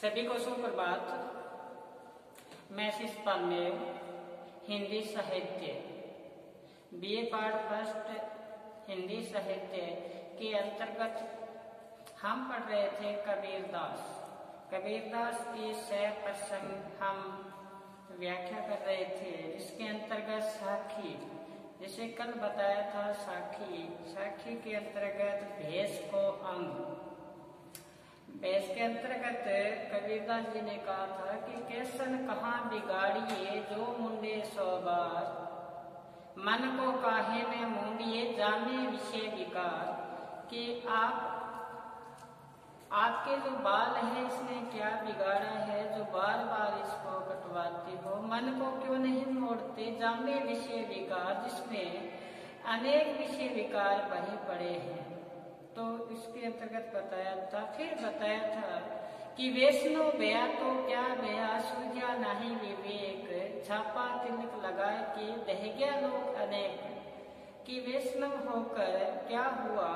सभी को सुप्रभात। मैं शिषपाल मेव, हिंदी साहित्य बीए पार्ट फर्स्ट हिंदी साहित्य के अंतर्गत हम पढ़ रहे थे कबीरदास की 6 प्रसंग हम व्याख्या कर रहे थे, जिसके अंतर्गत साखी, जिसे कल बताया था, साखी के अंतर्गत भेष को अंग। भेष के अंतर्गत कबीरदास जी ने कहा था कि कैसन कहाँ बिगाड़िए जो मुंडे 100 बार, मन को काहे में मूंडिए जाने विषय विकार। कि आपके जो बाल है इसने क्या बिगाड़ा है जो बार बार इसको कटवाते हो, मन को क्यों नहीं मोड़ते जाने विषय विकार, जिसमें अनेक विषय विकार भरे पड़े हैं। तो इसके अंतर्गत बताया था, फिर बताया था कि वैष्णव भया तो क्या भया सूझा नहीं विवेक, छापा तिलक लगाए के दह गया लोग अनेक। कि वैष्णव होकर क्या हुआ,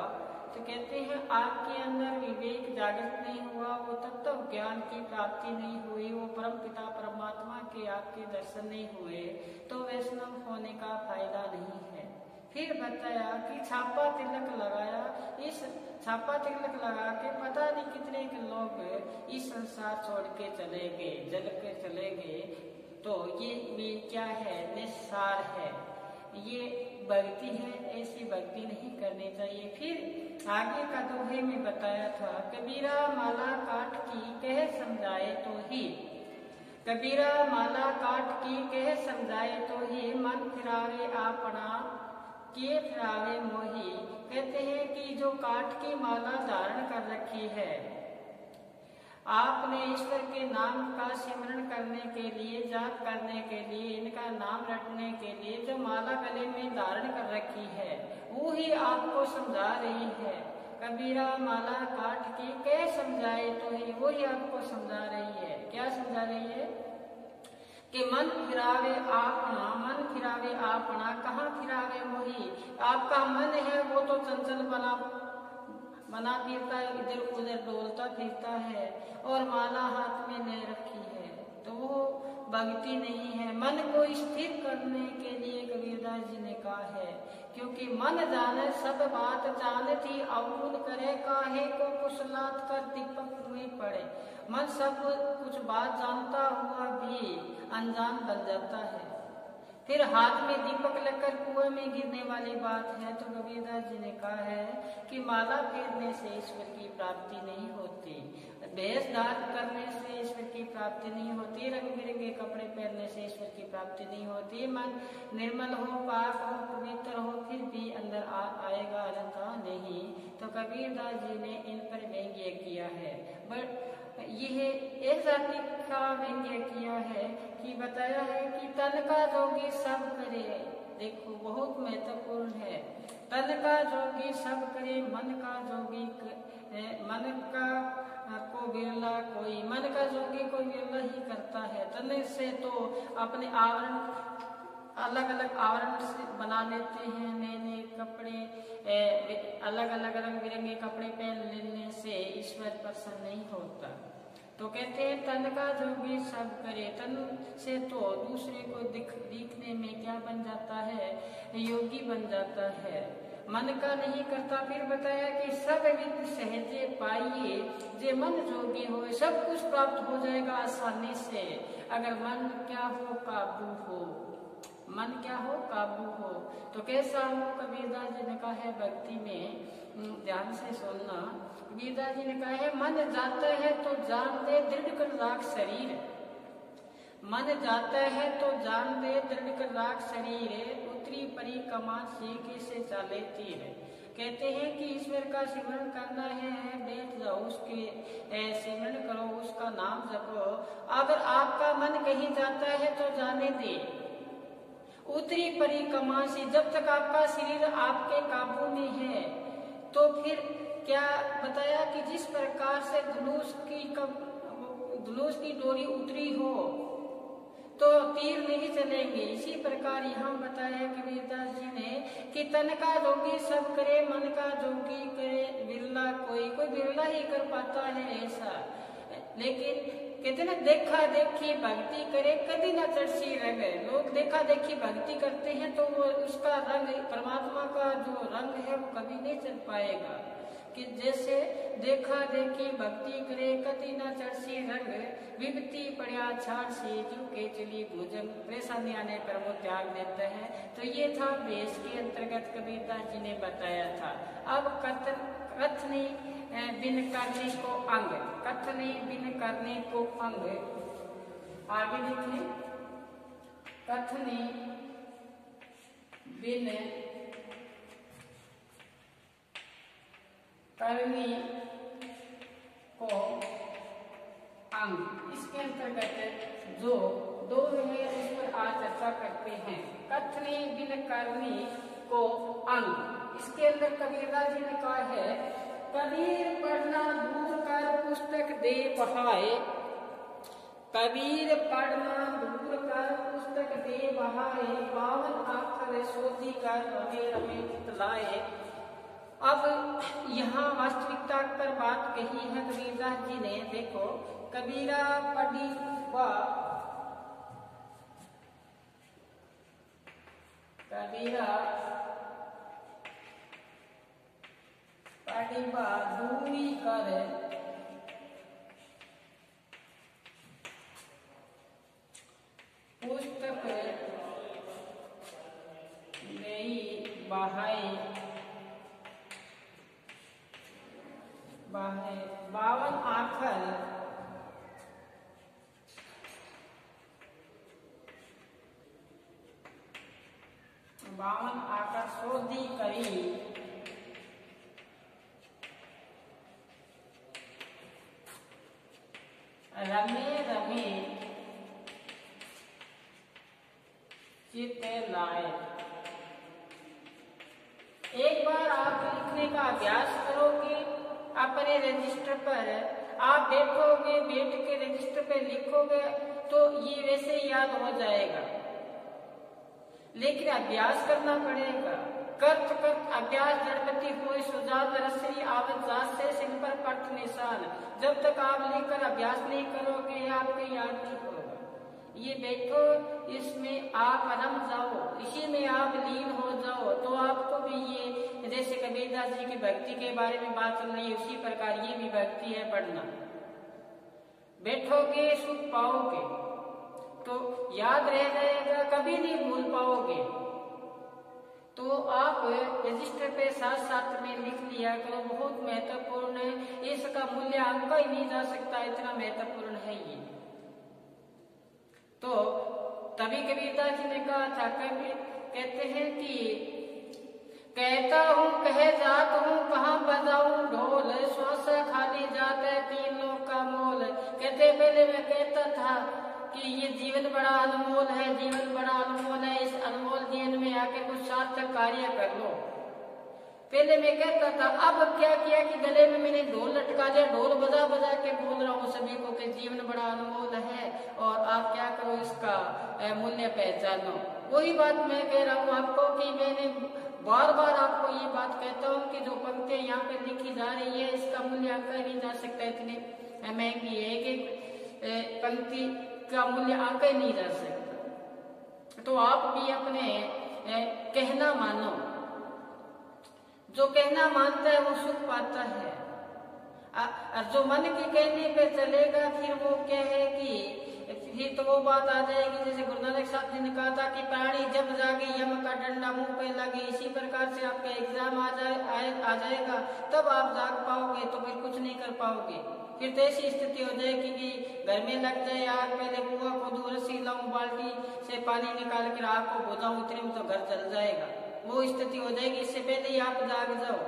तो कहते हैं आपके अंदर विवेक जागृत नहीं हुआ, वो तत्व ज्ञान की प्राप्ति नहीं हुई, वो परम पिता परमात्मा के आपके दर्शन नहीं हुए, तो वैष्णव होने का फायदा नहीं है। फिर बताया कि छापा तिलक लगाया, इस छापा तिलक लगा के पता नहीं कितने के लोग इस संसार छोड़ के चले गए, जल के चले गए। तो ये क्या है, निस्सार है, ये भक्ति है, ऐसी भक्ति नहीं करनी चाहिए। फिर आगे का दोहे में बताया था, कबीरा माला काट की कह समझाए तो ही, कबीरा माला काट की कह समझाए तो ही, मन फिरावे आपना के फिरावे मोही। कहते हैं कि जो काठ की माला धारण कर रखी है, आपने ईश्वर के नाम का सिमरण करने के लिए, जाप करने के लिए, इनका नाम रटने के लिए जो माला गले में धारण कर रखी है, वो ही आपको समझा रही है। कबीरा माला काट की कै समझाए तो ही, वो ही आपको समझा रही है। क्या समझा रही है कि मन फिरावे आपना, मन फिरावे आपना, कहाँ फिरावे मोही। आपका मन है वो तो चंचल बना फिरता है, इधर उधर डोलता फिरता है, और माला हाथ में ले रखी है, तो वो भक्ति नहीं है। मन को स्थिर करने के लिए कबीरदास जी ने कहा है, क्योंकि मन जाने सब बात जानती, अवगुण करे काहे को कुशलात कर दीपक हुए पड़े। मन सब कुछ बात जानता हुआ भी अनजान बन जाता है। फिर हाथ में दीपक लेकर कुएं में गिरने वाली बात है। तो कबीरदास जी ने कहा है कि माला फेरने से ईश्वर की प्राप्ति नहीं होती, भेष धारण करने से ईश्वर की प्राप्ति नहीं होती, रंग बिरंगे कपड़े पहनने से ईश्वर की प्राप्ति नहीं होती। मन निर्मल हो, पाक हो, पवित्र हो, फिर भी अंदर आएगा अलंका नहीं। तो कबीरदास जी ने इन पर व्यंग्य किया है। बट यह एक जाति का व्यंग्य किया है कि बताया है कि तन का जोगी सब करे। देखो बहुत महत्वपूर्ण है, तन का जोगी सब करे, मन का जोगी मन का को बिरला कोई, मन का जोगी कोई बिरला ही करता है। तन से तो अपने आवरण अलग अलग आवरण से बना लेते हैं, नए नए कपड़े, अलग अलग रंग बिरंगे कपड़े पहन लेने से ईश्वर प्रसन्न नहीं होता। तो कहते हैं तन का जोगी सब करे, तन से तो दूसरे को दिखने में क्या बन जाता है, योगी बन जाता है, मन का नहीं करता। फिर बताया कि सब विद सहजे पाइए, जे मन जोगी हो, सब कुछ प्राप्त हो जाएगा आसानी से, अगर मन क्या हो, काबू हो, मन क्या हो, काबू हो। तो कैसा हो, कबीरदास जी ने कहा है, भक्ति में ध्यान से सुनना। कबीरदास जी ने कहा है, मन जाता है तो जान दे दृढ़ कर राख शरीर, मन जाता है तो जान दे दृढ़ कर राख शरीर, उतरी परिक्रमा सीखे से चाले तीर। कहते हैं कि ईश्वर का सिमरण करना है, बैठ जाओ, उसके सिमरण करो, उसका नाम जपो। अगर आपका मन कहीं जाता है तो जाने दे, उत्तरी परिक्रमा से, जब तक आपका शरीर आपके काबू में है। तो फिर क्या बताया कि जिस प्रकार से धनुष की डोरी उतरी हो तो तीर नहीं चलेंगे, इसी प्रकार यहाँ बताया कबीरदास जी ने कि तन का जोगी सब करे, मन का जोगी करे बिरला कोई, कोई बिरला ही कर पाता है ऐसा। लेकिन कहते ना देखा देखी भक्ति करे कभी ना चढ़सी रंग। लोग देखा देखी भक्ति करते हैं तो वो उसका रंग, परमात्मा का जो रंग है वो कभी नहीं चढ़ पाएगा। कि जैसे देखा देखी भक्ति करे कति ना चढ़सी रंग, विभूति पड़िया छाड़ से झुके चली भुजंग, परेशानी आने पर वो त्याग देता है। तो ये था वेश के अंतर्गत कबीरदास जी ने बताया था। अब कथनी बिन करने को अंग, कथनी बिन करने को अंग, आगे देखें, कथनी बिन करने को अंग, इसके अंतर्गत जो दो है उस पर आज चर्चा करते हैं। कथनी बिन करने को अंग, इसके अंदर कबीरदास जी ने कहा है, कबीर पढ़ना दूर कर पुस्तक दे बहाए, कबीर पढ़ना दूर कर पुस्तक दे बहाए, पावन आखर सोधी कर रमे रमे चितलाए। अब यहाँ वास्तविकता पर बात कही है कबीरदास जी ने। देखो, कबीरा पढ़ी व कबीरा पढ़ी व दूरी कर पुस्तक नहीं बहाए, बावन आखर शोधी करी, रमे रमे चित लाए। एक बार आप लिखने का अभ्यास करोगे अपने रजिस्टर पर, आप बैठोगे, बैठ के रजिस्टर पे लिखोगे तो ये वैसे याद हो जाएगा, लेकिन अभ्यास करना पड़ेगा। कर्त कर्त अभ्यास जड़पति होय सुजात रसरी आवत जात से सिल पर पट निशान। जब तक आप लिखकर अभ्यास नहीं करोगे आपको याद नहीं होगा। ये बैठो, इसमें आप रम जाओ, इसी में आप लीन हो जाओ तो आपको भी ये, जैसे कबीरदास जी की भक्ति के बारे में बात चल रही है उसी प्रकार ये भी भक्ति है। पढ़ना, बैठोगे सुख पाओगे तो याद रह जाएगा, कभी नहीं भूल पाओगे। तो आप रजिस्टर पे साथ साथ में लिख लिया करो, बहुत महत्वपूर्ण है, इसका मूल्यांकन ही नहीं जा सकता, इतना महत्वपूर्ण है ये। तो तभी कबीरदास जी ने कहा था, कहते हैं कि कहता हूँ कहे जात हूँ कहाँ बजाऊं ढोल, श्वास खाली जाता है तीन लोग का मोल। कहते पहले मैं कहता था कि ये जीवन बड़ा अनमोल है, जीवन बड़ा अनमोल है, इस अनमोल जीवन में आके कुछ सार्थक कार्य कर लो। पहले मैं कहता था, अब क्या किया कि गले में मैंने ढोल लटका दिया, ढोल बजा बजा के बोल रहा हूँ सभी को कि जीवन बड़ा अनमोल है और आप क्या करो, इसका मूल्य पहचानो। वही बात मैं कह रहा हूँ आपको कि मैंने बार बार आपको ये बात कहता हूँ कि जो पंक्तियां यहाँ पे लिखी जा रही है इसका मूल्यांकन नहीं जा सकता, इतनी महंगी है कि पंक्ति का मूल्य आंकन नहीं जा सकता। तो आप भी अपने कहना मानो, जो कहना मानता है वो सुख पाता है। जो मन के कहने पे चलेगा फिर वो क्या है कि फिर तो वो बात आ जाएगी, जैसे गुरु नानक साहब जी ने कहा था कि प्राणी जब जागे यम का डंडा मुंह पे लगे। इसी प्रकार से आपका एग्जाम आ जाएगा, तब आप जाग पाओगे, तो फिर कुछ नहीं कर पाओगे। फिर तो ऐसी स्थिति हो जाएगी कि घर में लग जाए आग, पहले बुआ को दूर से लाऊं, बाल्टी से पानी निकाल कर आग को बुझाऊं, इतने में तो घर जल जाएगा। वो स्थिति हो जाएगी। इससे पहले ही आप जाग जाओ।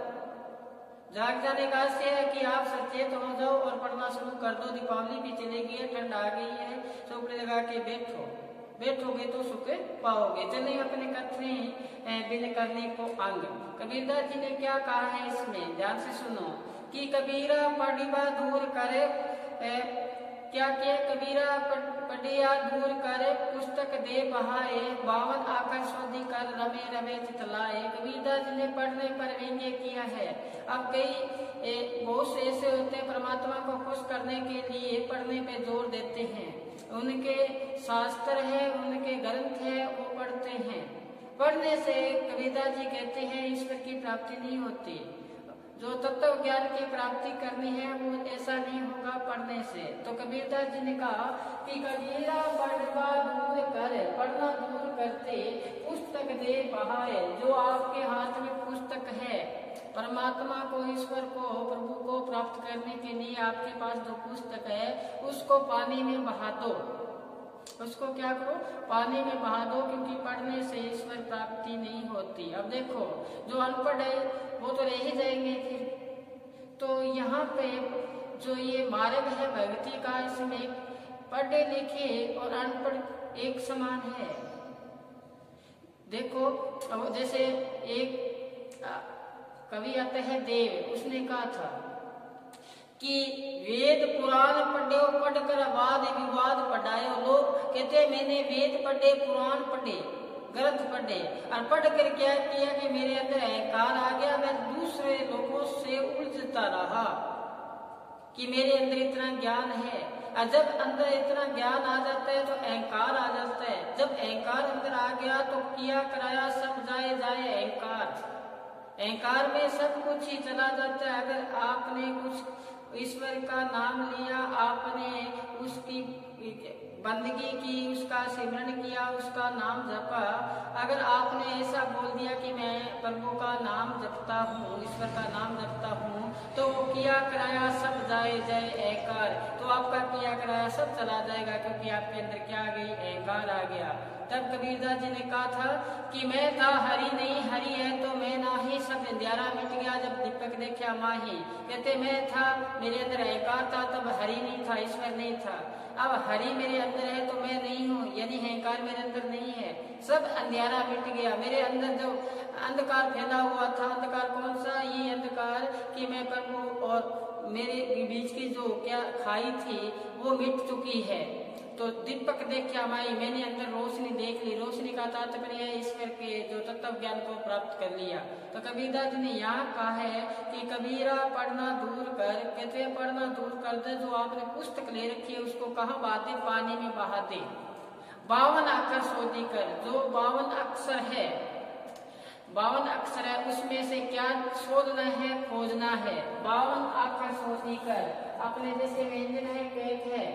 जाग जाने का अर्थ है कि आप सचेत हो जाओ और पढ़ना शुरू कर दो। दीपावली भी चलेगी है, ठंड आ गई है, चौपड़े लगा के बैठो, बैठोगे तो सुख पाओगे। चलिए अपने कथने बिन करने को अंग। कबीरदास जी ने क्या कहा है इसमें, ध्यान से सुनो कि कबीरा पढ़िबा दूर करे, क्या किया, कबीरा पढ़िया दूर करे पुस्तक दे बहाए, 52 आकर शोधी कर रमे रमे चितलाए। कबीरदास जी ने पढ़ने पर व्यंग्य किया है। अब कई बहुत से ऐसे होते हैं परमात्मा को खुश करने के लिए पढ़ने पे जोर देते हैं, उनके शास्त्र है, उनके ग्रंथ है, वो पढ़ते हैं। पढ़ने से कबीरदास जी कहते हैं ईश्वर की प्राप्ति नहीं होती। जो तत्व ज्ञान की प्राप्ति करनी है वो ऐसा नहीं होगा पढ़ने से। तो कबीरदास जी ने कहा कि कबीरा पढ़वा दूर कर, पढ़ना दूर करते पुस्तक दे बहाए। जो आपके हाथ में पुस्तक है, परमात्मा को, ईश्वर को, प्रभु को प्राप्त करने के लिए आपके पास जो पुस्तक है उसको पानी में बहा दो। उसको क्या करो? पानी में बहा दो, क्योंकि पढ़ने से ईश्वर प्राप्ति नहीं होती। अब देखो जो अनपढ़ है वो तो रह ही जाएंगे फिर। तो यहाँ पे जो ये मार्ग है भक्ति का, इसमें पढ़े लिखे और अनपढ़ एक समान है। देखो जैसे एक कवि आते हैं देव, उसने कहा था कि वेद पुराण पढ़े, पढ़कर वाद विवाद पढ़ाए। लोग कहते मैंने वेद पढ़े, पुराण पढ़े, ग्रंथ पढ़े, और पढ़ कर क्या किया कि मेरे अंदर अहंकार आ गया। मैं दूसरे लोगों से उलझता रहा कि मेरे अंदर इतना ज्ञान है। और जब अंदर इतना ज्ञान आ जाता है तो अहंकार आ जाता है। जब अहंकार अंदर आ गया तो किया कराया सब जाए जाए अहंकार। अहंकार में सब कुछ ही चला जाता है। अगर आपने कुछ ईश्वर का नाम लिया, आपने उसकी बंदगी की, उसका सिमरन किया, उसका नाम जपा, अगर आपने ऐसा बोल दिया कि मैं प्रभु का नाम जपता हूँ, ईश्वर का नाम जपता हूँ, तो वो किया कराया सब जाए जाए अहंकार। तो आपका किया कराया सब चला जाएगा, क्योंकि आपके अंदर क्या आ गई? अहंकार आ गया। तब कबीरदास जी ने कहा था कि मैं था हरि नहीं, हरि है तो मैं नाही, सब अंधियारा मिट गया जब दीपक देखा माही। कहते मैं था, मेरे अंदर अहंकार था, तब हरि नहीं था, ईश्वर नहीं था। अब हरि मेरे अंदर है तो मैं नहीं हूँ, यानी अहंकार मेरे अंदर नहीं है, सब अंधियारा मिट गया। मेरे अंदर जो अंधकार फैला हुआ था, अंधकार कौन सा? ये अंधकार कि मैं प्रभु और मेरे बीच की जो क्या खाई थी वो मिट चुकी है। तो दीपक देखा माई, मैंने अंदर रोशनी देख ली। रोशनी का तात्पर्य है ईश्वर के जो तत्व ज्ञान को प्राप्त कर लिया। तो कबीरदास जी ने यहाँ कहा है कि कबीरा पढ़ना दूर कर, कहते हैं पढ़ना दूर कर दे। जो आपने पुस्तक ले रखी है उसको कहाँ बहा दे? पानी में बहा दे। 52 अक्षर शोधी कर, जो 52 अक्षर है, 52 अक्षर है, उसमें से क्या शोधना है? खोजना है। 52 अक्षर शोधी कर, अपने जैसे व्यंजन है, केक है,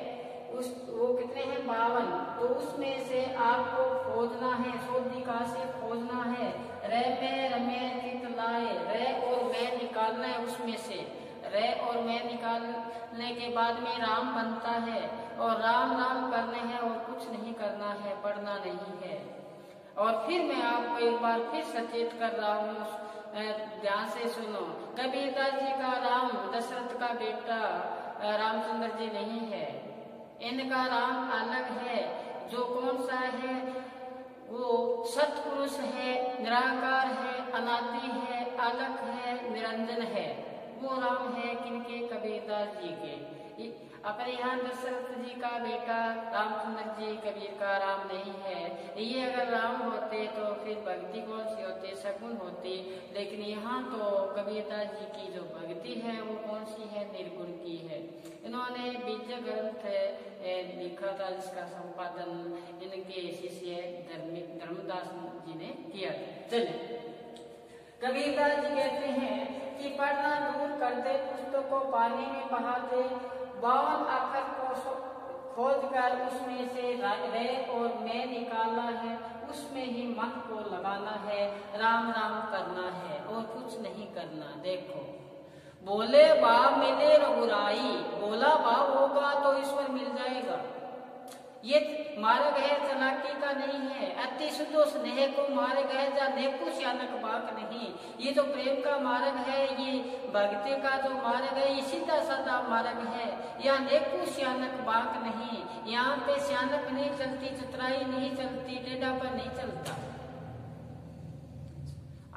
वो कितने हैं? 52। तो उसमें से आपको खोजना है, शोधिका से खोजना है। रे में रमे चित लाए, रे और मैं निकालना है उसमें से। रे और मैं निकालने के बाद में राम बनता है, और राम राम करने हैं और कुछ नहीं करना है, पढ़ना नहीं है। और फिर मैं आपको एक बार फिर सचेत कर रहा हूँ, ध्यान से सुनो। कबीरदास जी का राम दशरथ का बेटा रामचंद्र जी नहीं है, इनका राम अलग है। जो कौन सा है? वो सतपुरुष है, निराकार है, अनादि है, अलग है, निरंजन है। वो राम है किनके? कबीरदास जी के। अपने यहाँ दशरथ जी का बेटा रामचंद्र जी कबीर का राम नहीं है। ये अगर राम होते तो फिर भक्ति कौन सी होती? सगुण होती। लेकिन यहाँ तो कबीरदास जी की जो भक्ति है वो कौन सी है? निर्गुण की है। इन्होंने बीज ग्रंथ लिखा था जिसका संपादन इनके शिष्य धर्मदास जी ने किया। चलिए, कबीरदास जी कहते हैं कि पढ़ना दूर कर दे, पुस्तक को पानी में बहा दे। 52 अक्षर को खोज कर उसमें से रे और मैं निकालना है, उसमें ही मन को लगाना है, राम राम करना है और कुछ नहीं करना। देखो, बोले बा मिले रघुराई, बोला बा होगा तो ईश्वर मिल जाएगा। ये मार्ग है चलाकी का नहीं है। अति सुधो स्नेह को मार्ग है, जा नेकु श्यानक बाक नहीं। ये जो प्रेम का मार्ग है, ये भक्ति का जो मार्ग है, ये सीधा साधा मार्ग है। यहाँ नेकु श्यानक बाक नहीं, यहाँ पे श्यानक नहीं चलती, चतुराई नहीं चलती, टेढ़ापन नहीं चलता।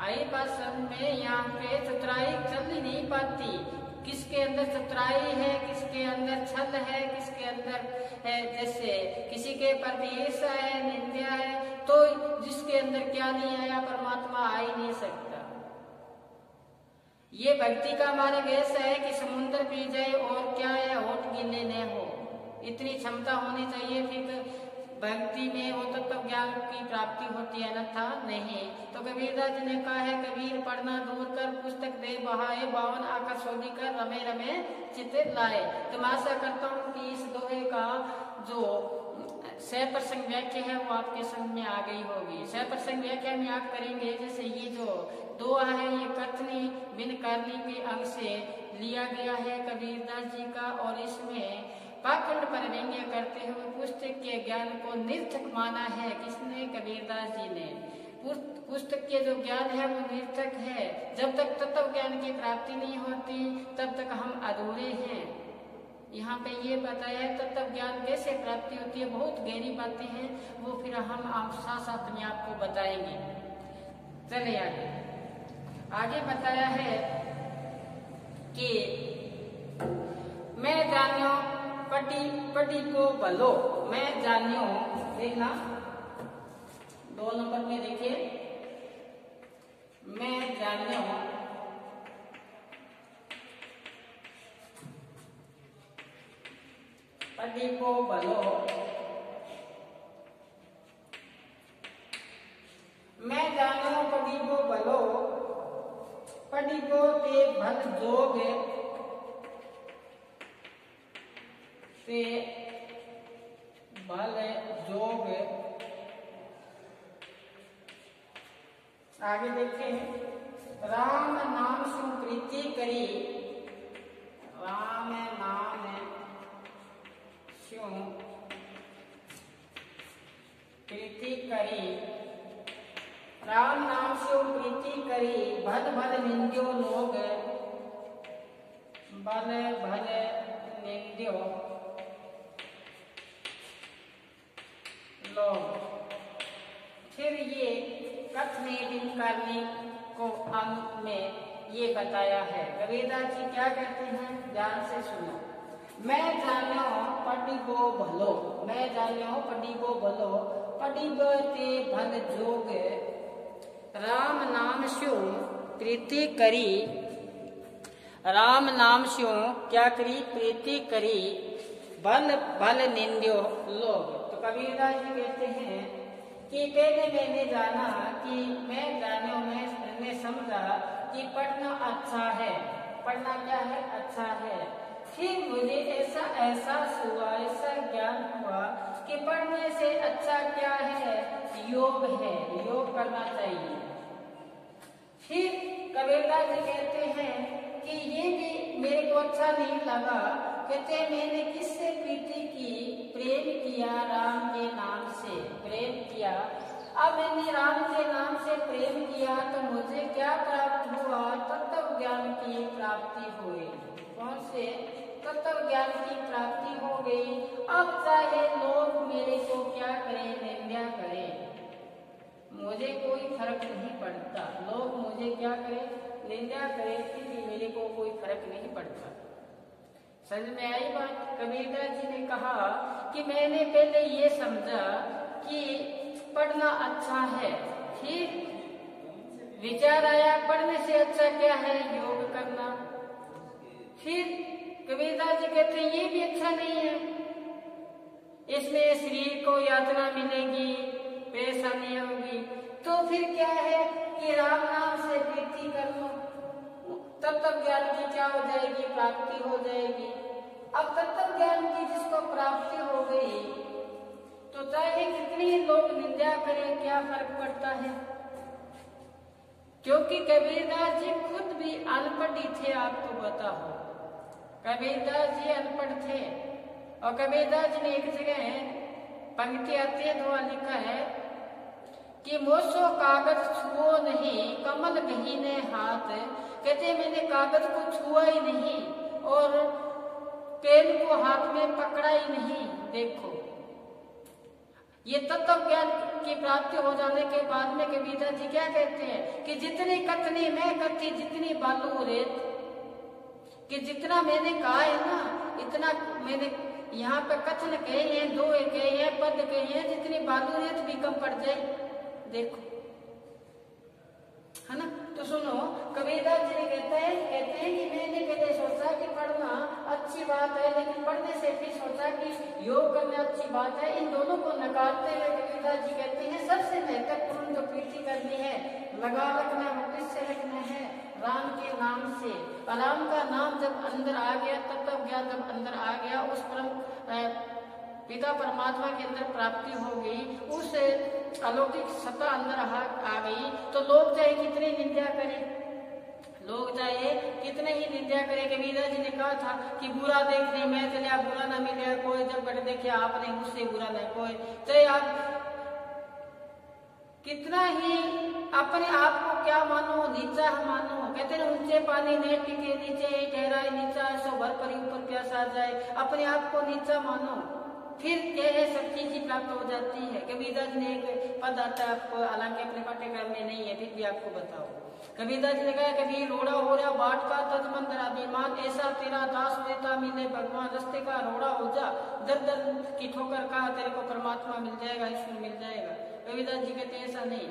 आई बात समझ में? यहाँ पे चतुराई चल ही नहीं पाती। किसके अंदर चतुराई है, किसके अंदर छल है, किसके अंदर है जैसे किसी के प्रति ईर्ष्या है, निंदा है, तो जिसके अंदर क्या नहीं आया परमात्मा आ ही नहीं सकता। ये भक्ति का मार्ग ऐसा है कि समुद्र पी जाए और क्या है होठ गीले न हो, इतनी क्षमता होनी चाहिए, फिर भक्ति में वो तत्व ज्ञान की प्राप्ति होती है, अन्यथा नहीं। तो कबीरदास जी ने कहा है, कबीर पढ़ना दूर कर, पुस्तक दे बहाए, बावन आकर शोधी कर, रमे रमे चित्त लाए। तो मैं आशा करता हूँ कि इस दोहे का जो सप्रसंग व्याख्या है वो आपके समझ में आ गई होगी। सप्रसंग व्याख्या में आप करेंगे, जैसे ये जो दोहा है ये कथनी बिन करनी के अंग से लिया गया है कबीरदास जी का, और इसमें पाखंड पर व्यंग्य करते हुए पुस्तक के ज्ञान को निर्थक माना है। किसने? कबीरदास जी ने। पुस्तक के जो ज्ञान है वो निर्थक है, जब तक तत्व ज्ञान की प्राप्ति नहीं होती तब तक हम अधूरे हैं। यहाँ पे ये बताया तत्व ज्ञान कैसे प्राप्ति होती है, बहुत गहरी बातें हैं, वो फिर हम आप साथ साथ में आपको बताएंगे। चले आगे बताया है कि मैं जानियो पटी को भलो, मैं जानियो, देखना 2 नंबर में देखिए, मैं जानियो पटी को भलो, मैं जानियो पटी को भलो, पटी को ते भल जोग से भल जोग। आगे देखें, राम नाम सु प्रीति करी, राम नाम सु प्रीति करी, राम नाम सु प्रीति करी, भल भल निंद्यो लोग, भल भल निंद्यो लोग। फिर ये कथने बिन करने को अंग में ये बताया है। कबीरदास जी क्या कहते हैं, ध्यान से सुनो। मैं जानो पढ़ी गो भलो, मैं जानो पढ़ी गो भलो, पढ़ी ते भल जोग, राम नाम स्यो प्रीति करी, राम नाम स्यो क्या करी, प्रीति करी, भल भल निंद्यो लोग। तो कबीरदास जी कहते हैं कि पहले मैंने जाना कि मैं जानो, मैंने समझा कि पढ़ना अच्छा है, पढ़ना क्या है, अच्छा है। फिर मुझे ऐसा एहसास हुआ, ऐसा ज्ञान हुआ कि पढ़ने से अच्छा क्या है, योग है, योग करना चाहिए। फिर कबीरदास जी कहते हैं कि ये भी मेरे को अच्छा नहीं लगा, कहते मैंने किससे प्रीति की, प्रेम किया, राम के नाम से प्रेम किया। अब मैंने राम के नाम से प्रेम किया तो मुझे क्या प्राप्त हुआ, तत्व ज्ञान की प्राप्ति हुई। कौन से? तत्व ज्ञान की प्राप्ति हो गई। अब चाहे लोग मेरे को क्या करें, निंदा करें, मुझे कोई फर्क नहीं पड़ता। लोग मुझे क्या करें, निंदा करें, फिर मेरे को कोई फर्क नहीं पड़ता। समझ में आई बात? कबीरदास जी ने कहा कि मैंने पहले ये समझा कि पढ़ना अच्छा है, फिर विचार आया पढ़ने से अच्छा क्या है, योग करना। फिर कबीरदास जी कहते हैं ये भी अच्छा नहीं है, इसमें शरीर को यातना मिलेगी, परेशानी होगी। तो फिर क्या है कि राम नाम से प्रीति कर लो, तत्व ज्ञान की क्या हो जाएगी, प्राप्ति हो जाएगी। अब तत्व ज्ञान की जिसको प्राप्ति हो गई तो चाहे कितनी लोग निंदा करें, क्या फर्क पड़ता है। क्योंकि कबीरदास जी खुद भी अनपढ़ ही थे, आपको पता हो, कबीरदास जी अनपढ़ थे। और कबीरदास जी ने एक जगह पंक्ति आती है, दुआ लिखा है कि मोसो कागज छुओ नहीं, कमल गहीने हाथ। कहते मैंने कागज को छुआ ही नहीं और पेन को हाथ में पकड़ा ही नहीं। देखो ये तत्व ज्ञान की प्राप्ति हो जाने के बाद में कबीरदास जी क्या कहते हैं कि जितनी कथनी मैं कथी, जितनी बालू रेत, कि जितना मैंने कहा है ना, इतना मैंने यहाँ पे कथन कहे हैं, दो कहे हैं, पद कहे हैं, जितनी बालूरियत भी कम पड़ जाए। देखो, है ना। तो सुनो, कबीरदास जी कहते हैं कि मैंने पहले सोचा कि पढ़ना अच्छी बात है, लेकिन पढ़ने से फिर सोचा कि योग करना अच्छी बात है। इन दोनों को नकारते हुए कबीरदास जी कहते हैं सबसे महत्वपूर्ण जो प्रीति करनी है, लगा रखना, भविष्य रखना है राम के नाम से। राम का नाम जब अंदर आ गया, तत्व ज्ञान जब अंदर आ गया, उस परम पिता परमात्मा के अंदर प्राप्ति हो गई, उस अलौकिक सत्ता अंदर आ गई, तो लोग चाहे कितने निंदा करें, लोग चाहे कितने ही निंदा करें। कबीरदास जी ने कहा था कि बुरा देखने मैं चलिया, बुरा ना मिले कोई, जब बट देखे आपने मुझसे बुरा नहीं कोई। चाहे आप कितना ही अपने आप को क्या मानो, नीचा मानो। कहते हैं ऊंचे पानी नहीं टिके, नीचे गहराई नीचा, सो भर परी ऊपर प्यासा जाए। अपने आप को नीचा मानो, फिर क्या है, सब चीज प्राप्त हो जाती है। कबीरदास ने एक पद आता है आपको, हालांकि अपने पाठ्यक्रम में नहीं है, फिर भी आपको बताओ। कबीरदास ने कहा, कभी रोड़ा हो रहा बाट का तजमंदर अभिमान, ऐसा तेरा दास देता मिले भगवान, रस्ते का रोड़ा हो जा, दर दर की ठोकर का तेरे को परमात्मा मिल जाएगा, ईश्वर मिल जाएगा। कबीरदास जी कहते हैं ऐसा नहीं,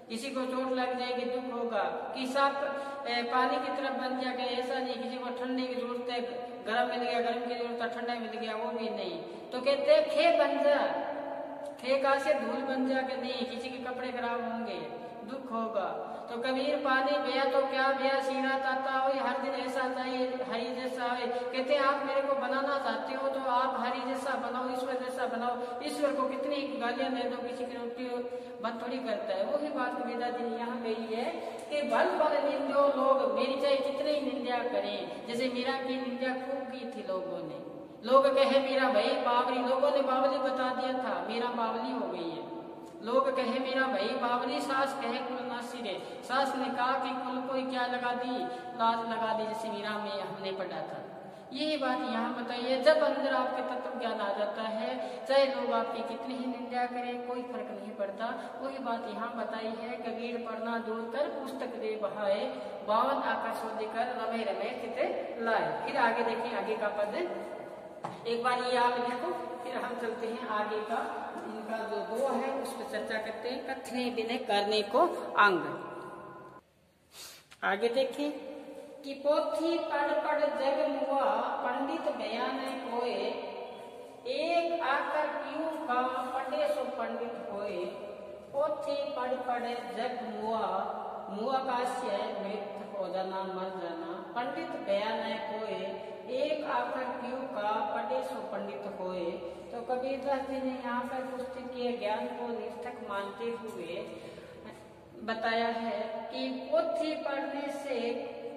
किसी को चोट लग जाएगी, दुख होगा, कि सांप पानी की तरफ बन जाएगा, ऐसा नहीं। किसी को ठंडे की जरूरत है, गर्म मिल गया, गर्म की जरूरत है, ठंडा मिल गया, वो भी नहीं। तो कहते हैं खे बन जा, खे का से धूल बन जा के नहीं, किसी के कपड़े खराब होंगे, दुख होगा। तो कबीर पानी बया तो क्या बया, सीना ताता हो, हर दिन ऐसा चाहिए हरी जैसा हो। कहते हैं आप मेरे को बनाना चाहते हो तो आप हरी जैसा बनाओ, ईश्वर जैसा बनाओ। ईश्वर को कितनी गालियां दे दो, किसी की रोटी बंद थोड़ी करता है। वही बात कबीरदास जी ने यहाँ कही है कि भल भल निंदो लोग, मेरी चाहे कितने ही निंदा करें। जैसे मीरा की निंदा खूब की थी लोगों ने, लोग कहे मीरा भाई बावली, लोगों ने बावली बता दिया था, मीरा बावली हो गई है। लोग कहे मेरा भाई बावली, सास कहे कुल नासी रे, सास ने कहा कि कुल कोई क्या लगा दी, लाज लगा दी, जैसे मीरा में हमने पढ़ा था। यही बात यहाँ बताइए, जब अंदर आपके तत्व ज्ञान आ जाता है, चाहे लोग आपकी कितनी ही निंदा करें, कोई फर्क नहीं पड़ता। वही बात यहाँ बताई है, कबीर पढ़ना दूर कर, पुस्तक दे बहाए, 52 आकर शोध कर, रमे रमे चिते लाए। फिर आगे देखें, आगे का पद एक बार ये आप देखो, फिर हम चलते हैं आगे का। इनका जो दो है उस पर चर्चा करते हैं। कथने बिने करने को अंग। आगे देखें कि पोथी पढ़ पढ़ जग मुआ, पंडित बयान कोय, एक आकर क्यों का पढ़े सो पंडित होए। पोथी पढ़ पढ़ जग मुआ, मुआ काश्य मृत हो जाना, मर जाना। पंडित बयान कोय, एक आकर क्यों का पढ़े सो पंडित होए। तो कबीरदास जी ने यहाँ पर पुस्तकीय ज्ञान को निरर्थक मानते हुए बताया है कि पोथी पढ़ने से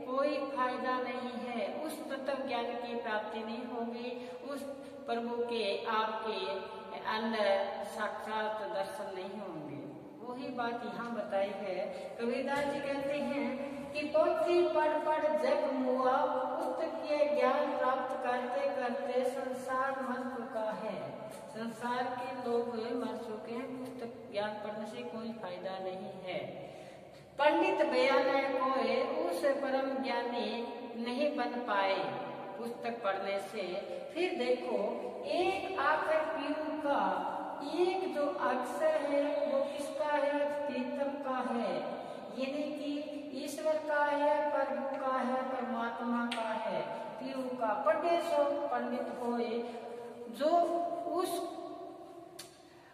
कोई फायदा नहीं है, उस तत्व ज्ञान की प्राप्ति नहीं होगी, उस प्रभु के आपके अंदर साक्षात दर्शन नहीं होंगे। वही बात यहाँ बताई है। कबीरदास जी कहते हैं कि पोथी पढ़ पढ़ जग मुआ, पुस्तकीय ज्ञान प्राप्त करते करते संसार मर चुका है। संसार के लोग मर चुके हैं, पुस्तक ज्ञान पढ़ने से कोई फायदा नहीं है। पंडित बयान कोय, उस परम ज्ञानी नहीं बन पाए पुस्तक पढ़ने से। फिर देखो, एक आकर पीऊ का, एक जो अक्षर है वो किसका है, प्रीतम का है, यानी कि ईश्वर का है, प्रभु का है, परमात्मा का है। पीऊ का पढ़े सो पंडित होए, जो उस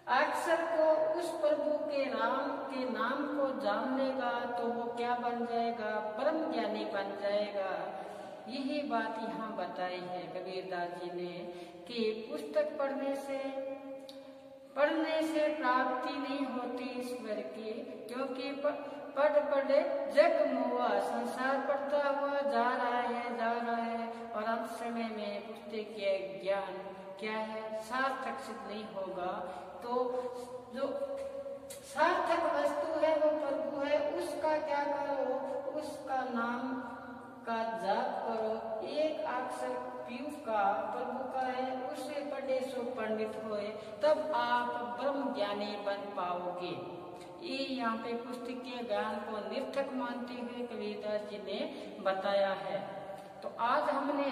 अक्षर को, उस प्रभु के राम के नाम को जान लेगा तो वो क्या बन जाएगा, परम ज्ञानी बन जाएगा। यही बात यहाँ बताई है कबीरदास जी ने कि पुस्तक पढ़ने से प्राप्ति नहीं होती ईश्वर की, क्योंकि पढ़ पढ़े जग मुआ, संसार पढ़ता हुआ जा रहा है और अंत समय में पुस्तकीय ज्ञान क्या है, सार्थक सिद्ध नहीं होगा। तो जो सार्थक वस्तु है वो प्रभु है, उसका क्या करो, उसका नाम का जाप करो। एक अक्षर पीऊ का प्रभु का है, उसे पढ़े सो पंडित होए, तब आप ब्रह्म ज्ञानी बन पाओगे। ये यहाँ पे पुस्तकीय ज्ञान को निरर्थक मानते हुए कबीरदास जी ने बताया है। तो आज हमने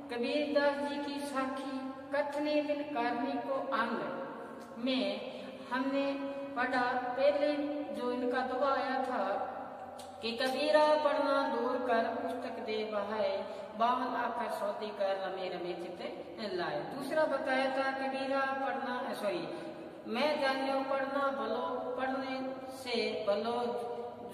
कबीरदास जी की साखी कथने बिन करने को अंग में हमने पढ़ा। पहले जो इनका दुआ आया था कि कबीरा पढ़ना दूर कर पुस्तक दे बहाए, 52 आखर सौती कर रमे रमे चित लाए। दूसरा बताया था कबीरा पढ़ना मैं जान्यो पढ़ना भलो, पढ़ने से भलो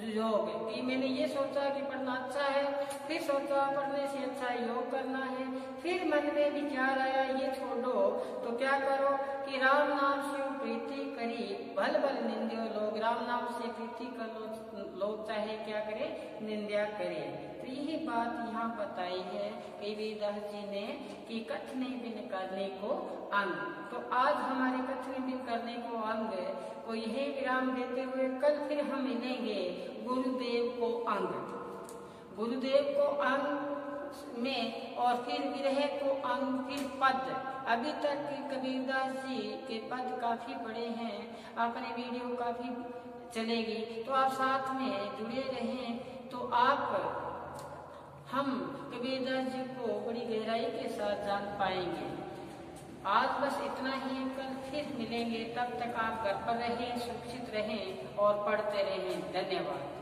योग, कि मैंने ये सोचा कि पढ़ना अच्छा है, फिर सोचा पढ़ने से अच्छा योग करना है, फिर मन में विचार आया ये छोड़ो तो क्या करो कि राम नाम से प्रीति करी, भल भल निंद्यो लोग, राम नाम से प्रीति कर लोग चाहे क्या करे निंदा करे। तो यही बात यहाँ बताई है कबीरदास जी ने कि कथने बिन करने को अंग। तो आज हमारे कथने बिन करने को अंग को यही विराम देते हुए कल फिर हम मिलेंगे गुरुदेव को अंग, गुरुदेव को अंग में, और फिर विरह को अंग, फिर पद। अभी तक कबीरदास जी के पद काफी बड़े हैं, अपने वीडियो काफी चलेगी, तो आप साथ में जुड़े रहें तो आप हम कबीरदास जी को बड़ी गहराई के साथ जान पाएंगे। आज बस इतना ही, कल फिर मिलेंगे, तब तक आप घर पर रहें, सुरक्षित रहें और पढ़ते रहें। धन्यवाद।